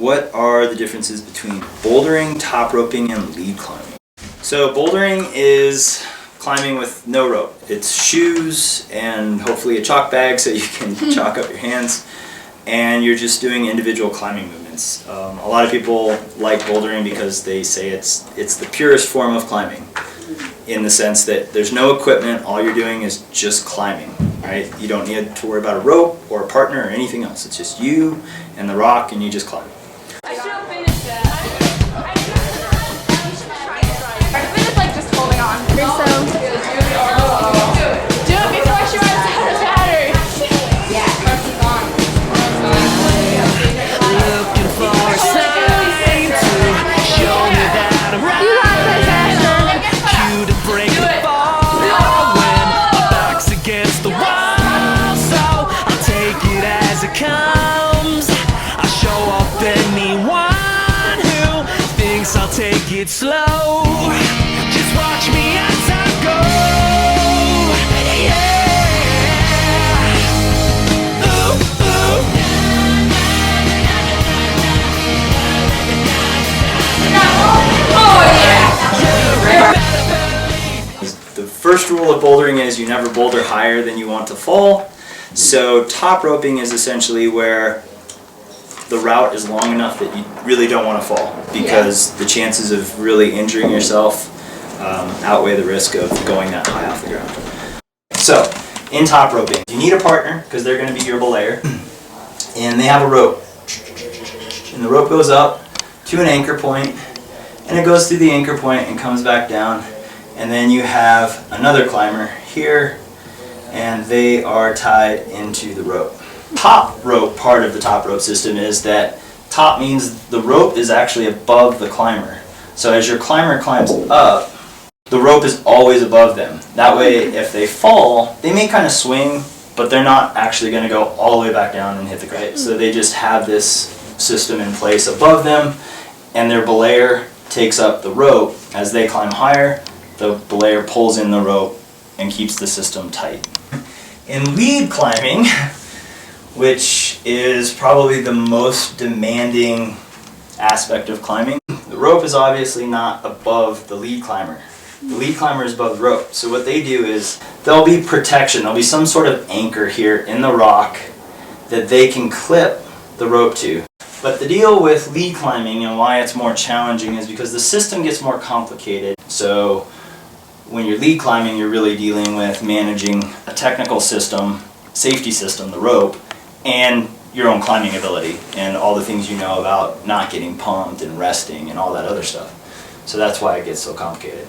What are the differences between bouldering, top roping, and lead climbing? So bouldering is climbing with no rope. It's shoes and hopefully a chalk bag so you can chalk up your hands, and you're just doing individual climbing movements. A lot of people like bouldering because they say it's the purest form of climbing, in the sense that there's no equipment, all you're doing is just climbing, right? You don't need to worry about a rope or a partner or anything else. It's just you and the rock and you just climb. I should have finished that. I finished like just holding on. Do it before she runs out of battery. Yeah. Preston's on. Looking for a sign to show me that I'm right. You got this, Asher. Cue to break the fall when my back's against the wall. So I'll take it as it comes. I show off anyone who thinks I'll take it slow. Just watch me as I go. Yeah. Ooh, ooh. The first rule of bouldering is you never boulder higher than you want to fall. So top roping is essentially where the route is long enough that you really don't want to fall, because the chances of really injuring yourself outweigh the risk of going that high off the ground. So in top roping, you need a partner because they're going to be your belayer, and they have a rope. And the rope goes up to an anchor point, and it goes through the anchor point and comes back down. And then you have another climber here, and they are tied into the rope. Top rope part of the top rope system is that top means the rope is actually above the climber. So as your climber climbs up, the rope is always above them. That way, if they fall, they may kind of swing, but they're not actually going to go all the way back down and hit the ground. So they just have this system in place above them, and their belayer takes up the rope. As they climb higher, the belayer pulls in the rope and keeps the system tight. In lead climbing, which is probably the most demanding aspect of climbing, the rope is obviously not above the lead climber. The lead climber is above the rope. So what they do is there'll be protection, there'll be some sort of anchor here in the rock that they can clip the rope to. But the deal with lead climbing and why it's more challenging is because the system gets more complicated. So when you're lead climbing, you're really dealing with managing a technical system, safety system, the rope, and your own climbing ability and all the things you know about not getting pumped and resting and all that other stuff. So that's why it gets so complicated.